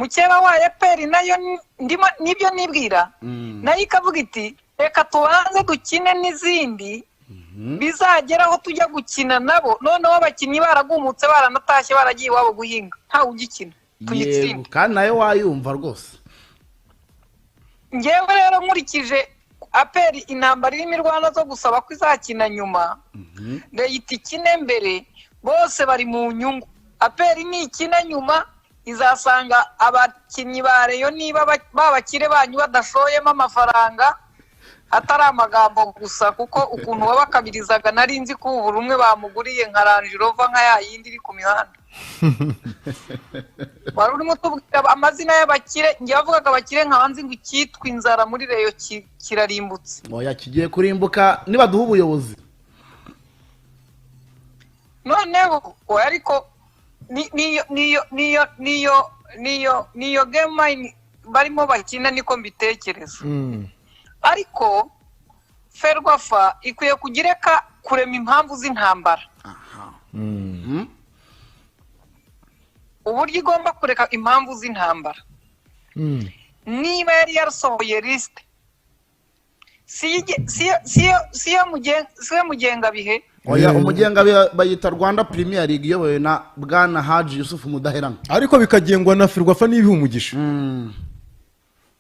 mukeba wa APR nayo ndimo nibyo nibwira nayo ikavuga iti reka tubanze dukine n'izindi bizageraho tujya gukina nabo noneho abakinnyi baragumutse baranatashye baragiye wabo guhinga nta ugikina tuyitsinde kandi nayo wayumva rwose. ngewe rero nkurikije APR intambara irimo irwana zo gusaba ko izakina nyuma leta ikine mbere bose bari mu nyungu. APR ni ikina nyuma izasanga abakinnyi ba Rayon niba babakire banyu badashoyemo amafaranga atari amagambo gusa kuko ukuntu babakabirizaga nari nzi ko ubu rumwe bamuguriye nka Range Rover nka yayindi iri ku mihanda. Wari urimo tubwira amazina y'abakire ngiye bavugaga abakire nkabanzi ngo ikitwa inzara muri Rayon kirarimbutse. Oya kigiye kurimbuka niba duha ubuyobozi. Noneho ariko niyo game barimo bakina niko mbitekereza. Ariko Ferwafa ikwiye kugireka kurema impamvu z'intambara. Uburyo igomba kureka impamvu z'intambara. Niba yari yarasohoye liste siyo mugenga bihe. Oya umugenga bayita Rwanda Premier League yoboye na Bwana Haji Yusuf Mudaheranwa. Ariko bikagengwa na Ferwafa n'ibihe umugisha.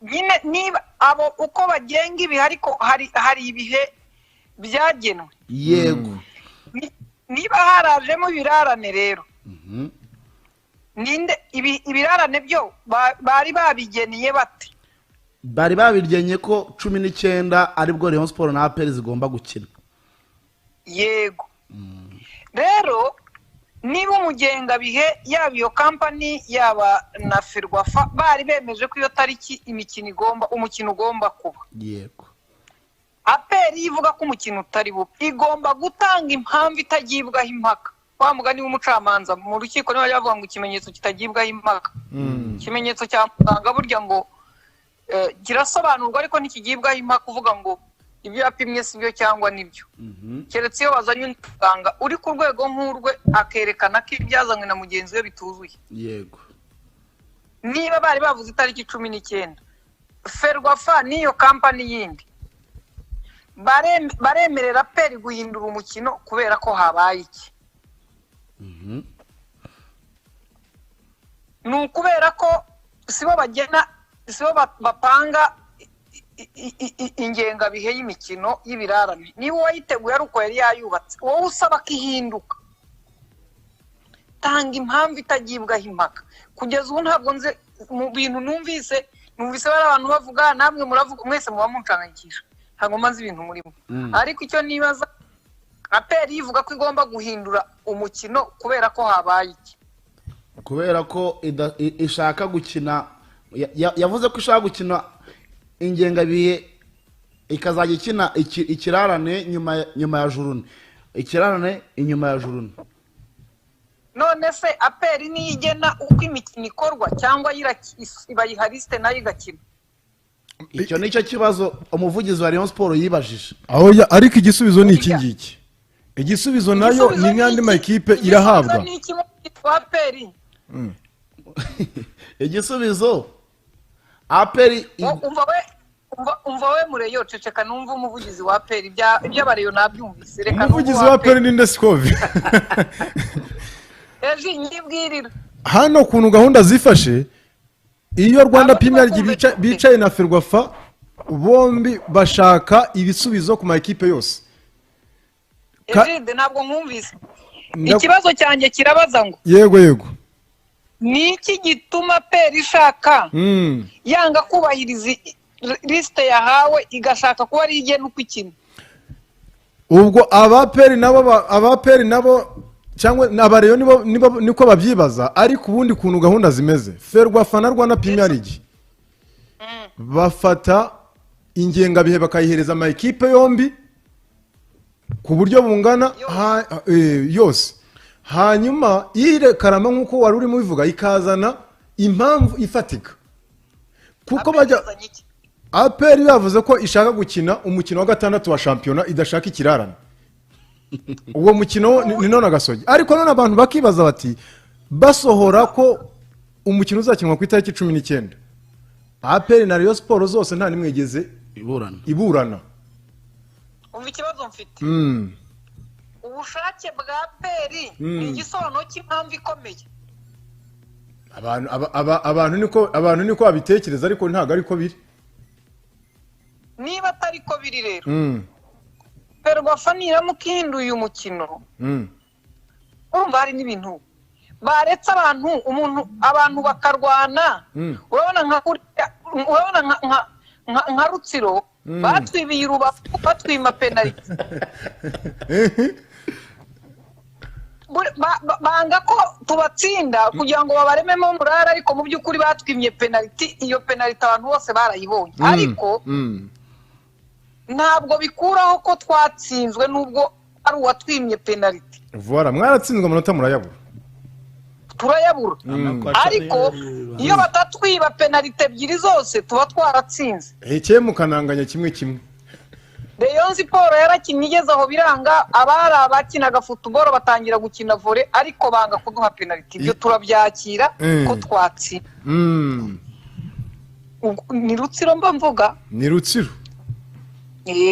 Nyine niba abo uko bagenga ibihe ariko hari ibihe byagenwe. Yego. Niba harajemo ibirarane rero. Ninde ibirarane byo bari babigeniye bate? Bari babigenye ko 19 aribwo Rayon Sport na APR zigomba gukina. Yego. Rero niba umugenga bihe yaba iyo company yaba na Ferwafa bari bemeje ko iyo tariki umukino ugomba kuba. Yego. APR ivuga ko umukino utari bube igomba gutanga impamvu itagibwaho impaka. Wa mugani w'umucamanza mu rukiko niba yavuga ngo ikimenyetso kitagibwaho impaka. Ikimenyetso cya muganga burya ngo kirasobanurwa ariko ntikigibwaho impaka uvuga ngo ibyo yapimye sibyo cyangwa nibyo. Keretse iyo bazanye umuganga uri ku rwego nk'urwe akerekana ko ibyazanywe na mugenzi we bituzuye. Yego. Niba bari bavuze itariki 19 Ferwafa niyo company yindi baremerera APR guhindura umukino kubera ko habaye iki. Kubera ko sibo bapanga ingenga bihe y'imikino y'ibirarane. Niba wayiteguye ari uko yari yayubatse wowe usaba ko ihinduka tanga impamvu itagibwaho impaka. Kugeza ubu ntabwo nze mu bintu numvise bari abantu bavuga namwe muravuga mwese muba muncanganyikisha ntabwo maze ibintu murimo. Ariko icyo nibaza APR ivuga ko igomba guhindura umukino kubera ko habaye iki. Kubera ko ishaka gukina yavuze ko ishaka gukina ingenga bihe ikazajya ikina ikirarane nyuma ya jurune. Ikirarane inyuma ya jurune. None se APR ni igena uko imikino ikorwa cyangwa ibayiha liste nayo igakina? Icyo nicyo kibazo umuvugizi wa Rayon Sport yibajije. Aho ariko igisubizo ni iki ngiki. Igisubizo nayo ni nk'andi makipe irahabwa. Ni iki mu APR? Igisubizo APR umva we mureyo ceceka numva umuvugizi wa APR ibyo abareyo nabyumvise reka umuvugizi wa APR ni Ndesikovi. Eji nyibwirira hano kuntu gahunda zifashe iyo Rwanda Premier League bicaye na Ferwafa bombi bashaka ibisubizo ku makipe yose. Ejide ntabwo nkumvise. Ikibazo cyanjye kirabaza ngo yego ni iki gituma APR ishaka yanga kubahiriza liste yahawe igashaka kuba ari igena uko ikina? Ubwo APR nabo cyangwa n'abareyo niko babyibaza ariko ubundi kuntu gahunda zimeze Ferwafa na Rwanda Premier League bafata ingenga bihe bakayihereza ama equipe yombi ku buryo bungana yose hanyuma irekarama nkuko wari urimo bivuga ikazana impamvu ifatika kuko bajya APR yavuze ko ishaka gukina umukino wa gatandatu wa shampiyona idashaka ikirarana. Uwo mukino ni none agasogi ariko none abantu bakibaza bati basohora ko umukino uzakinwa ku itariki 19 APR na Rayon Sport zose nta nimwe igeze iburana umva ikibazo mfite ubushake bwa APR ni igisobanuro cy'impamvu ikomeye abantu niko babitekereza ariko ntago ariko biri niba atari ko biri rero Ferwafa niramuka ihinduye umukino urumva hari n'ibintu baretse abantu bakarwana urabona nka Rutsiro batwibiye Rubavu batwima penalty banga ko tubatsinda kugira ngo babarememo murara ariko mu by'ukuri batwimye penalty iyo penalty abantu bose barayibonye ariko ntabwo bikuraho ko twatsinzwe nubwo ari uwatwimye penalty voilà mwaratsinzwe amanota turayabura ariko iyo batatwiba penalty ebyiri zose tuba twaratsinze mukananganya kimwe Rayon Sport yarakinnye igeze aho biranga abari abakinaga football batangira gukina volley ariko banga kuduha penalty ibyo turabyakira ko twatsi ni Rutsiro mba mvuga ni Rutsiro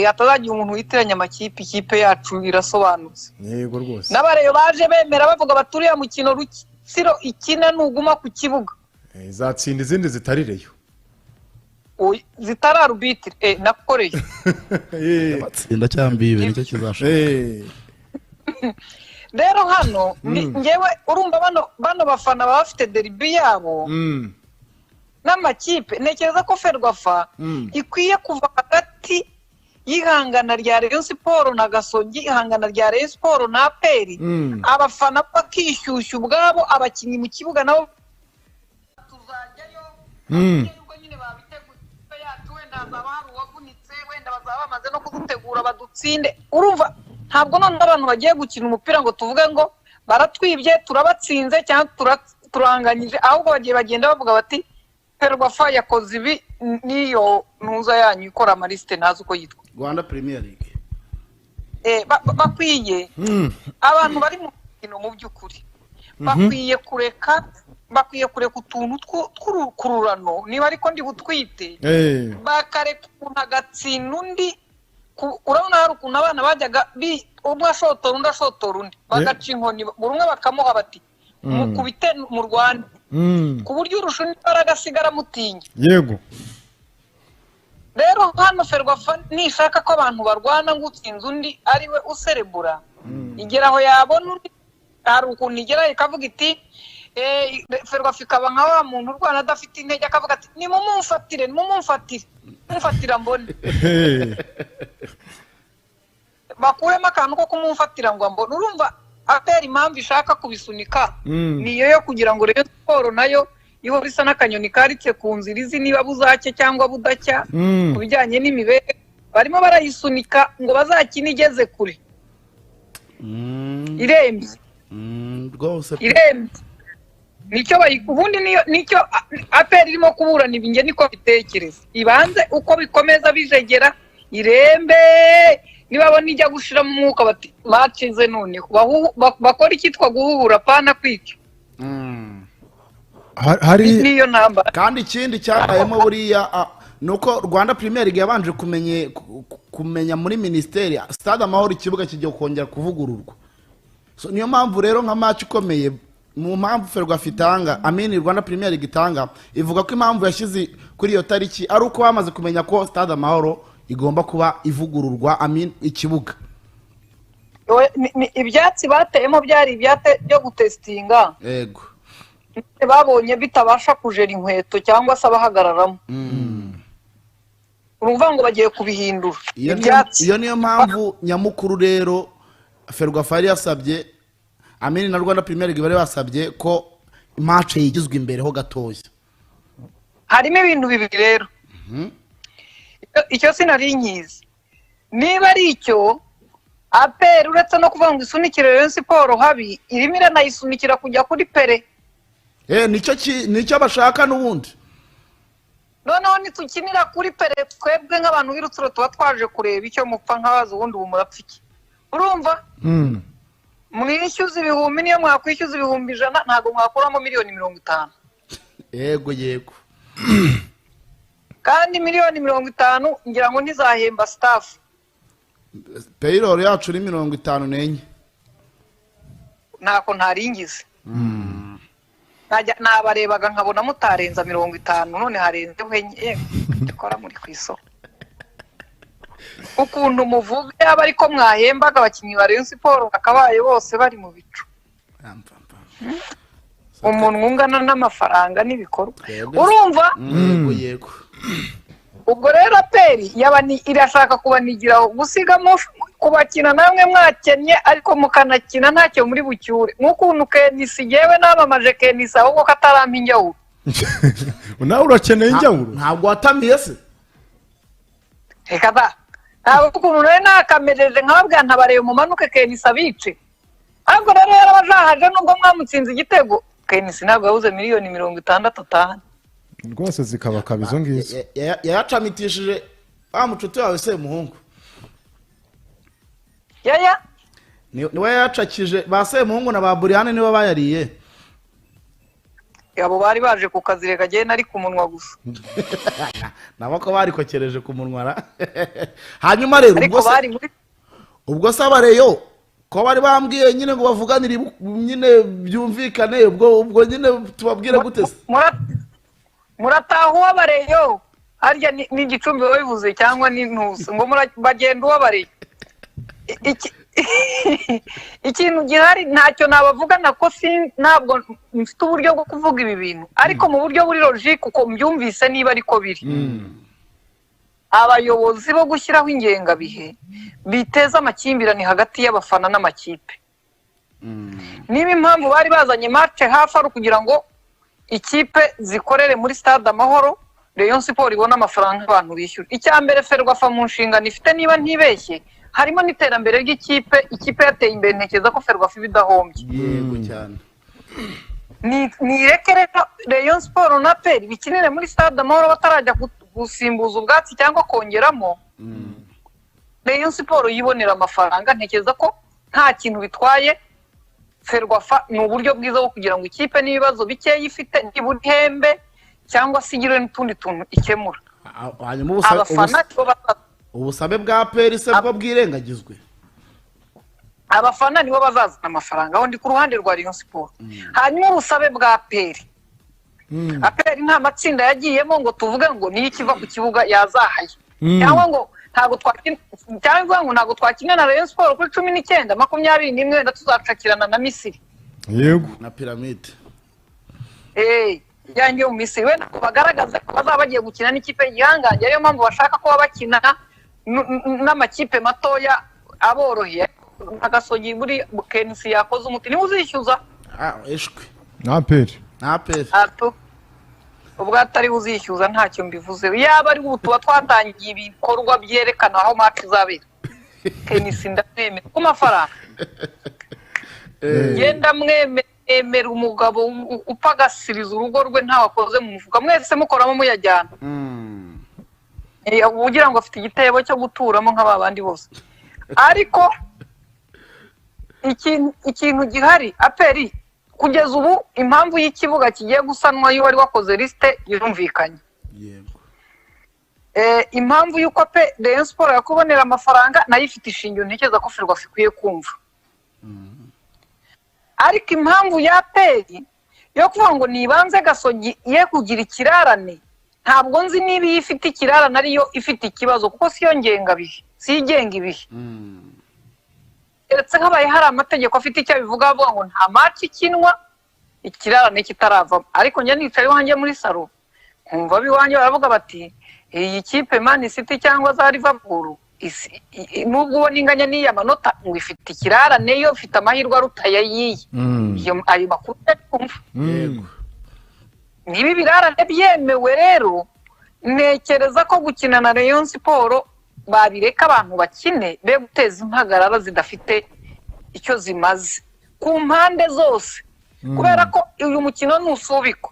atazagira umuntu witiranya amakipe ikipe yacu irasobanutse yego rwose n'abareyo baje bemera bavuga baturiya mukino Rutsiro ikina nuguma ku kibuga zatsinda izindi zitarireyo zitari arbitre nakoreye batsinda cyambibe nicyo kizashoboka rero hano ngewe urumva bano bafana bafite derby yabo n'amakipe nekereza ko Ferwafa ikwiye kuva hagati y'ihangana rya Rayon Sport na Gasogi ihangana rya Rayon Sport na APR abafana bakishyushya ubwabo abakinnyi mu kibuga nabo tuzajyayo nyine babiteguye yacu wenda hazaba hari uwavunitse wenda bazaba bamaze no kudutegura badutsinde urumva ntabwo none abantu bagiye gukina umupira ngo tuvuge ngo baratwibye turabatsinze cyangwa turanganyije ahubwo bagiye bagenda bavuga bati Ferwafa yakoze ibi niyo ntuza yanyu ikora amaliste ntazi uko yitwa Rwanda Premier League bakwiye abantu bari mu mukino mu by'ukuri bakwiye kureka utuntu tw'urukururano niba ariko ndi butwite bakareka umuntu agatsinda undi urabona hari ukuntu abana bajyaga umwe ashotora undi ashotora undi bagaca inkoni buri umwe bakamuha bati mukubite mu Rwanda ku buryo urusha imbaraga asigara mutinya yego rero hano Ferwafa nishaka ko abantu barwana ngo utsinze undi ariwe userebura igera aho yabona undi hari ukuntu igera ikavuga iti Ferwafa ikaba nka wa muntu urwana adafite intege akavuga ati nimumumfatire mumfatira mbone bakuremo akantu ko kumumfatira ngo mbone urumva APR impamvu ishaka kubisunika niyo yo kugira ngo Rayon Sport nayo iyo bisa n'akanyoni karitse ku nzira izi niba buzacye cyangwa budacya ku bijyanye n'imibereho barimo barayisunika ngo bazakine igeze kure irembye nicyo ubundi nicyo APR irimo kuburana ibinge niko bitekereza ibanze uko bikomeza bijegera irembe nibabona ijya gushira mu mwuka bati bacize none bakora ikitwa guhubura pana kwica hari niyo namba kandi ikindi cyarayemo buriya nuko Rwanda Premier League yabanje kumenya muri ministeri Stade Amahoro ikibuga kijya kongera kuvugururwa niyo mpamvu rero nka match ikomeye mu mpamvu Ferwafa itanga Rwanda Premier League itanga ivuga ko impamvu yashyize kuri iyo tariki ari uko bamaze kumenya ko Stade Amahoro igomba kuba ivugururwa ikibuga ibyatsi bateyemo byari ibyate byo gutestinga yego babonye bitabasha kujera inkweto cyangwa se abahagararamo urumva ngo bagiye kubihindura iyo niyo mpamvu nyamukuru rero Ferwafa yari yasabye na Rwanda Premier League bari basabye ko match yigizwe imbere ho gatoya harimo ibintu bibiri rero icyo sinari nkizi niba ari icyo APR uretse no kuvuga ngo isunikire Rayon Sport habi irimo iranayisunikira kujya kuri pere nicyo bashaka n'ubundi noneho nitukinira kuri pere twebwe nk'abantu b'Irutsiro tuba twaje kureba icyo mupfa nk'abazi ubundi ubu murapfa iki urumva mwishyuza ibihumbi niyo mwakwishyuza ibihumbi 100 ntabwo mwakuramo miliyoni 50 yego kandi miliyoni 50 ngira ngo ntizahemba staff. payroll yacu ni 54 ntako ntaringize. Nabarebaga nkabona mutarenza 50 none harenzeho enye dukora muri kwisoko. Ukuntu muvuga yaba ariko mwahembaga abakinnyi ba Rayon Sport bakabaye bose bari mu bicu. Umuntu ungana n'amafaranga n'ibikorwa. Urumva? Yego. Ubwo rero peri yabani irashaka kubanigira gusigamo kubakina namwe mwakennye ariko mukanakina ntacyo muri bucyure nk'ukuntu Kenisi yewe nabamaje Kenisi ahubwo katarampa injyawuro. Nawe urakeneye injyawuro? Ntabwo watamiye se? Reka da. Ntabwo ukuntu nari nakamejeje nkababwira ntabareye mumanuke Kenisi abice. Ahubwo rero yarabajahaje nubwo mwamutsinze igitego. Kenisi ntabwo yabuze miliyoni 60 atahana. Rwose zikaba kabizo ngizo. Yacamitishije mucuti wawe se muhungu. Yaya? Niwe yacakije ba se muhungu na ba Buriane nibo bayariye. Yabo bari baje ku kazi reka giye nari ku munwa gusa. Nabo ko bari kokereje ku munwa ra. Hanyuma rero ubwo sabareyo ko bari bambwiye nyine ngo bavuganire nyine byumvikane ubwo nyine tubabwire gute se? Muratahu wabareyo harya ni gicumbi wabivuze cyangwa ni ntusi ngo bagenda wabareyo. Ikintu gihari ntacyo nabavuga nako ntabwo mfite uburyo bwo kuvuga ibi bintu ariko mu buryo buri logique uko mbyumvise niba ariko biri. Abayobozi bo gushyiraho ingengabihe biteza amakimbirane hagati y'abafana n'amakipe. Niba impamvu bari bazanye match hafi ari kugira ngo ikipe zikorere muri stade Amahoro Rayon Sport ibona amafaranga abantu bishyura. Icyambere Ferwafa mu nshingano ifite niba ntibeshye harimo n'iterambere ry'ikipe yateye imbere ntekeza ko Ferwafa ibidahombye. Yego cyane. Ni rekereta Rayon Sport na PER bikinire muri stade Amahoro batarajya gusimbuza ubwatsi cyangwa kongeramo. Rayon Sport yibonera amafaranga ntekeza ko nta kintu bitwaye. Ferwafa ni uburyo bwiza bwo kugira ngo ikipe n'ibibazo bike yifite ntibuhembe cyangwa sigire n'utundi tuntu ikemura. Hanyuma abafana ubusabe bwa PER se bwo bwirengagizwe. Abafana nibo bazazana amafaranga aho ndi ku ruhande rwa Rayon Sport. Hanyuma ubusabe bwa PER. PER nta matsinda yagiyemo ngo tuvuge ngo niyo kiva ku kibuga yazahaye. Cyangwa ngo ntago twakina na Rayon Sport kuri 19 21 ndatuzacakirana na Misiri. Yego. Na Pyramide. Yanjye mu Misiri we bagaragaza ko bazabagiye gukina n'ikipe y'Igihangange ariyo mpamvu bashaka ko bakina n'amakipe matoya aboroheye. Agasogi muri Kenisi yakoze umuti ni uzishyuza. Eshwe. Na PER. Ato. Ubwo atari uzishyuza ntacyo mbivuze. Yaba ari ubutuba twatangiye ibikorwa byerekana aho match zabera. Kenisi ndamwemera ku mafaranga. Genda mwemera umugabo upagasiriza urugo rwe ntawakoze mu mufuka mwese mukoramo muyajyana. Ugira ngo afite igitebo cyo guturamo nk'ababandi bose. Ariko ikintu gihari aperi kugeza ubu impamvu y'ikibuga kigiye gusanwa iyo wari wakoze liste yumvikanye. Yego. Impamvu yuko Rayon Sport yakubonera amafaranga nayo ifite ishingiro ntekeza ko Ferwafa ikwiye kumva. Ariko impamvu ya PER yo kuvuga ngo nibanze Gasogi ye kugira ikirarane ntabwo nzi niba ifite ikirarane ariyo ifite ikibazo kuko siyo ngengabihe sigenga ibihe. Eretse nk'abaye hari amategeko afite icyo bivuga avuga ngo nta match ikinwa ikirarane kitarava. Ariko njye nicaye wanjye muri salo kumva biwanje baravuga bati iyi kipe Man City cyangwa za Liverpool nubwo ubona inganya n'iya manota ngo ifite ikirarane yo ifite amahirwe arutaye yiye. Iyo ayo makuru kumva. Yego. Nibi birarane byemewe rero ntekereza ko gukina na Rayon Sport babireka abantu bakine be guteza impagarara zidafite icyo zimaze ku mpande zose. Kubera ko uyu mukino nusubiko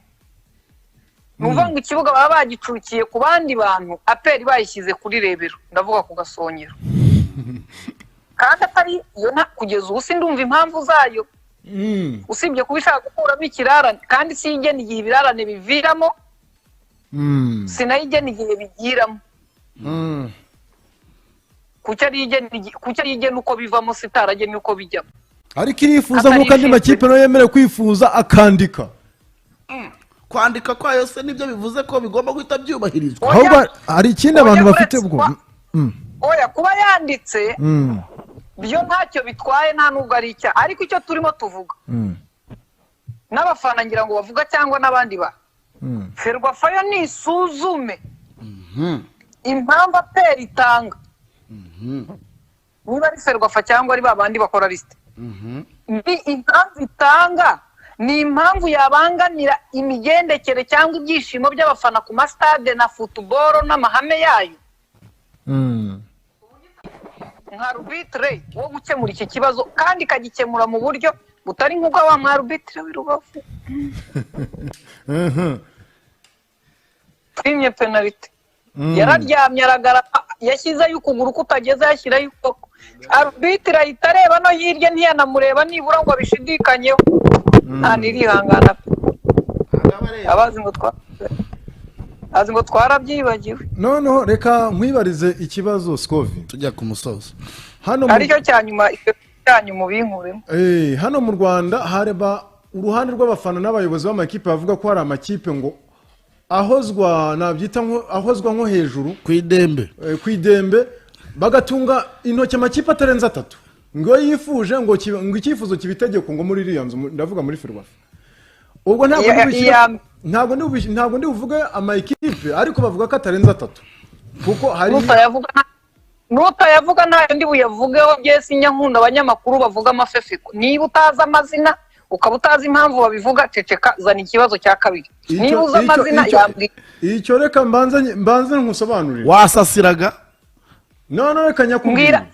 nuvuga ngo ikibuga baba bagicukiye ku bandi bantu aperi bayishyize kuri Rebero ndavuga ku Gasongero kandi atari iyo kugeza ubu sindumva impamvu zayo usibye kuba ishaka gukuramo ikirarane kandi si igena igihe ibirarane biviramo sinayigena igihe bigiramo kuki ari igena uko bivamo sitaragena uko bijyamo ariko irifuza nk'uko andi makipe nayo yemerewe kwifuza akandika kwandika kwayo se nibyo bivuze ko bigomba guhita byubahirizwa ahubwo hari ikindi abantu bafite ubwo oya kuba yanditse byo ntacyo bitwaye nta nubwo ari icya ariko icyo turimo tuvuga n'abafana ngira ngo bavuga cyangwa n'abandi ba ferwafayo nisuzume impamvu apera itanga niba ari ferwafa cyangwa ari babandi bakora lisite ni impamvu itanga ni impamvu yabangamira imigendekere cyangwa ibyishimo by'abafana ku masitade na futuboro n'amahame yayo nka arbitre wo gukemura iki kibazo kandi ikagikemura mu buryo butari nk'ubwo wa mwa arbitre w'irubavu twimye penaliti yararyamye aragarama yashyizeyo ukuguru kutageze yashyirayo ukuboko arbitre ahita areba no hirya ntiyanamureba nibura ngo abishidikanyeho nta nirihangana azi ngo twarabyibagiwe noneho reka nkwibarize ikibazo Scovi tujya ku musozo hano aricyo cyanyuma cyanyu binkuremo hano mu Rwanda hareba uruhande rw'abafana n'abayobozi b'amakipe bavuga ko hari amakipe ngo ahozwa nabyita ahozwa nko hejuru ku idembe bagatunga intoki amakipe atarenze 3 ngo yifuje ngo icyifuzo kibitegeko ngo muri iriya nzu ndavuga muri Ferwafa ubwo ntabwo ndi buvuge amakipe ariko bavuga ko atarenze 3 kuko hari nutayavuga nta ndi buyavugeho byese inyankunda abanyamakuru bavuga amafefeko niba utazi amazina ukaba utazi impamvu babivuga ceceka zana ikibazo cya kabiri niba uzi amazina yambwira icyo reka mbanze nkusobanurire wasasiraga none reka nyakubwira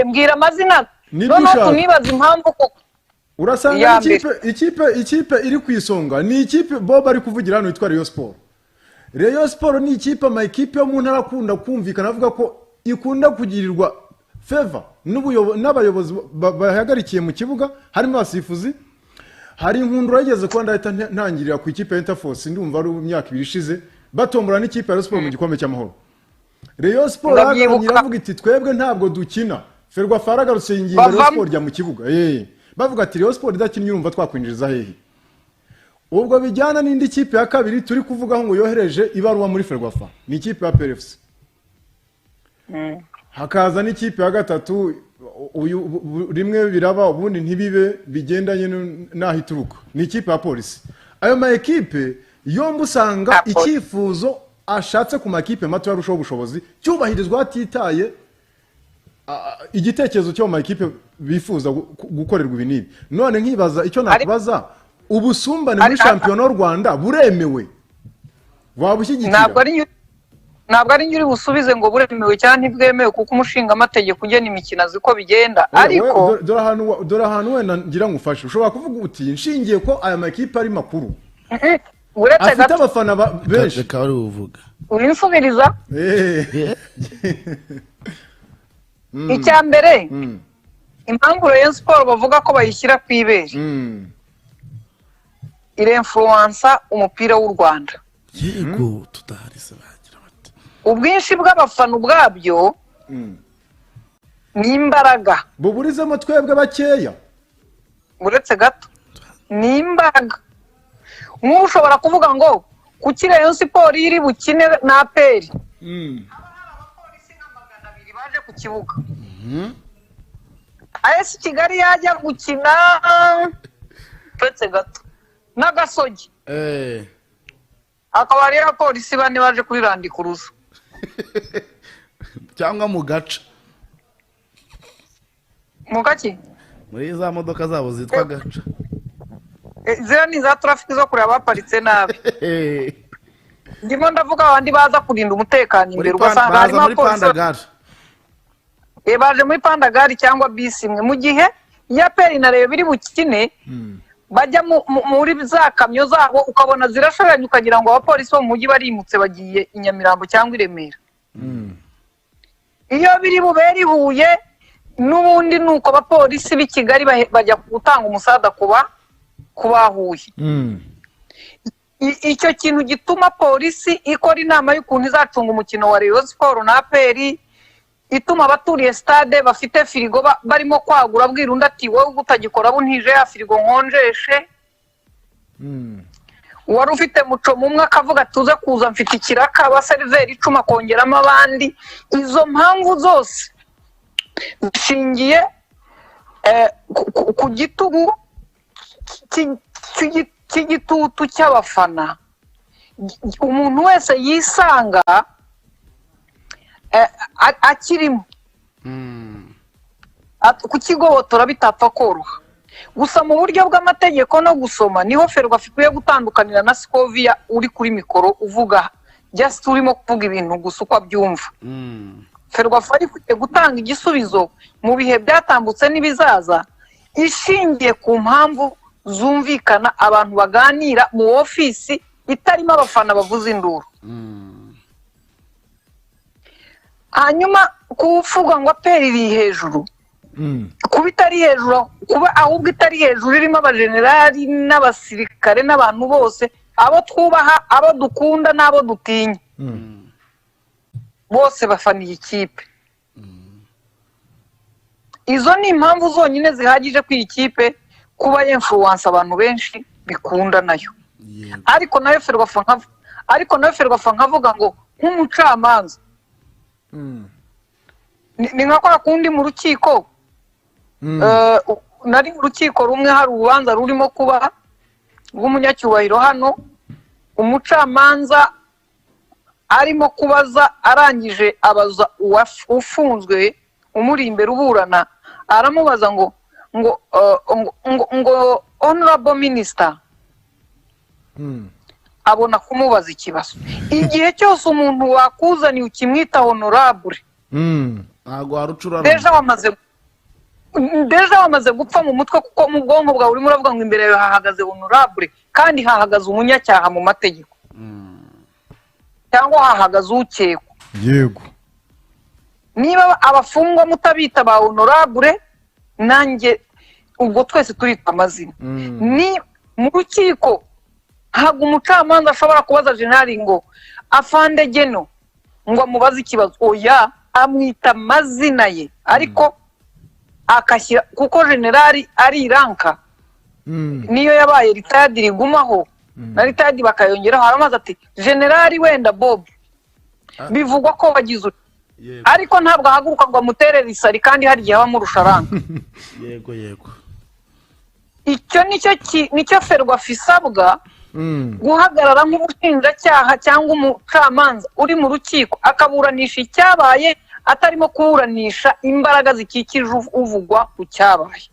mbwira amazina noneho tunibaza impamvu koko urasanga ikipe iri ku isonga ni ikipe Bob ari kuvugira hano yitwa Rayon Sport. Rayon Sport ni ikipe amakipe yo mu ntara akunda kumvikana avuga ko ikunda kugirirwa favor n'abayobozi bahagarikiye mu kibuga harimo abasifuzi hari inkundura yageze ko ndahita ntangirira ku ikipe ya Interforce ndumva ari imyaka 2 ishize batombora n'ikipe ya Rayon Sport mu gikombe cy'amahoro. Rayon Sport iravuga iti twebwe ntabwo dukina Ferwafa aragarutse ingingo Rayon Sport jya mu kibuga bavuga ati Rayon Sport idakinnye urumva twakwinjiriza hehe ubwo bijyana n'indi kipe ya kabiri turi kuvuga ngo yohereje ibaruwa muri Ferwafa ni ikipe ya PFC hakaza n'ikipe ya gatatu rimwe biraba ubundi ntibibe bigendanye naho ituruka ni ikipe ya polisi ayo ma ekipe yombi usanga icyifuzo ashatse ku makipe mato yarushaho ubushobozi cyubahirizwa hatitaye igitekerezo cyo mu makipe bifuza gukorerwa ibi nibi none nkibaza icyo nakubaza ubusumbane muri shampiyona y'u Rwanda buremewe wabushyigikira ntabwo ari nyuri busubize ngo buremewe cyane ntibwemewe kuko umushinga amategeko ugena imikino azi ko bigenda ariko dore ahantu wenda ngira ngo ufashe ushobora kuvuga uti nshingiye ko aya makipe ari makuru afite abafana benshi reka wari uvuga ubinsubiriza icya mbere impamvu Rayon Sport bavuga ko bayishyira ku ibere irenfluensa umupira w'u Rwanda yego tutaharize bagira bati ubwinshi bw'abafana ubwabyo ni imbaraga buburizemo twebwe bakeya uretse gato ni imbaraga nk'ubu ushobora kuvuga ngo kuki Rayon Sport iri bukine na APR abapolisi nka 200 baje ku kibuga AS Kigali yajya gukina uretse gato n'agasogi akaba ari abapolisi 4 baje kuri Randikuruza cyangwa mu gaca mu gaki muri za modoka zabo zitwa gaca zira ni za traffic zo kureba baparitse nabi ndimo ndavuga abandi baza kurinda umutekano imbere ugasanga harimo abapolisi baje muri Pandagari cyangwa bisi imwe mu gihe ya peri na reba iri bukine bajya muri za kamyo zabo ukabona zirashoranye ukagira ngo abapolisi bo mu mujyi barimutse bagiye i Nyamirambo cyangwa i Remera iyo biri bubere Huye n'ubundi nuko abapolisi b'i Kigali bajya gutanga umusada kubahuye. Icyo kintu gituma polisi ikora inama y'ukuntu izacunga umukino wa Rayon Sport na APR, ituma abaturiye stade bafite firigo barimo kwagura abwira undi ati wowe utagikora buntije ya firigo nkonjeshe. Wari ufite muco mumwe akavuga tuze kuza mfite ikiraka abaseriveri 10 kongeramo abandi. Izo mpamvu zose zishingiye ku gitugu cy'igitutu cy'abafana. Umuntu wese yisanga akirimo kukigobotora bitapfa koroha. Gusa mu buryo bw'amategeko no gusoma niho Ferwafa ikwiye gutandukanira na Scovia uri kuri mikoro uvuga just urimo kuvuga ibintu gusa uko abyumva. Ferwafa ifite gutanga igisubizo mu bihe byatambutse n'ibizaza ishingiye ku mpamvu zumvikana, abantu baganira mu ofisi itarimo abafana bavuza induru. Hanyuma kuvuga ngo APR iri hejuru, kuba itari hejuru, kuba ahubwo itari hejuru irimo abajenerali n'abasirikare n'abantu bose, abo twubaha, abo dukunda n'abo dutinya, bose bafaniye ikipe. Izo ni impamvu zonyine zihagije ku ikipe kuba influence abantu benshi bikunda nayo. Ariko nayo Ferwafa nkavuga ngo nk'umucamanza ni nka kwa kundi mu rukiko, nari mu rukiko rumwe hari urubanza rurimo kuba rw'umunyacyubahiro hano, umucamanza arimo kubaza arangije abaza ufunzwe umuri imbere uburana, aramubaza ngo honorable minister, abona kumubaza ikibazo. Igihe cyose umuntu wakuzaniye ukimwita honorable, ntago warucurana deja wamaze gupfa mu mutwe, kuko mu bwonko bwawe urimo uravuga ngo imbere yawe hahagaze honorable kandi hahagaze umunyacyaha mu mategeko, cyangwa hahagaze ukekwa. Yego, niba abafungwa mutabita ba honorable, nanjye ubwo twese turita amazina. Ni mu rukiko ntabwo umucamanza ashobora kubaza generali ngo afande Geno ngo amubaze ikibazo, oya, amwita amazina ye, ariko akashyira, kuko generali ari iranka, niyo yabaye retired rigumaho na retired bakayongeraho, aramaze ati generali wenda Bob, bivugwa ko bagize ariko ntabwo ahaguruka ngo amutere risari kandi hari igihe bamurusha ranka. Yego. Icyo nicyo Ferwafa isabwa, guhagarara nk'umushinjacyaha cyangwa umucamanza uri mu rukiko akaburanisha icyabaye, atarimo kuburanisha imbaraga zikikije uvugwa ku cyabaye.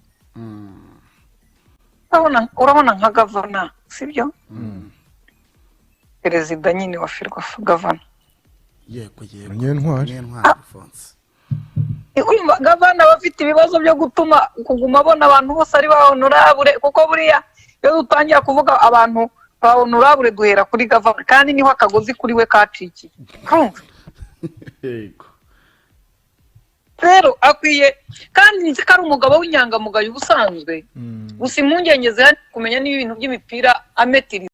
Urabona nka gavana, sibyo? Perezida nyine wa Ferwafa, gavana. Yego. Nyentwari Alphonse. Gavana bafite ibibazo byo kuguma abona abantu bose ari ba honorable, kuko buriya iyo dutangira kuvuga abantu ba honorable duhera kuri gavana, kandi niho akagozi kuri we kacikiye. Yego. Rero akwiye, kandi nzi ko ari umugabo w'inyangamugayo ubusanzwe, gusa impungenge zihari kumenya niba ibintu by'imipira ametiriza.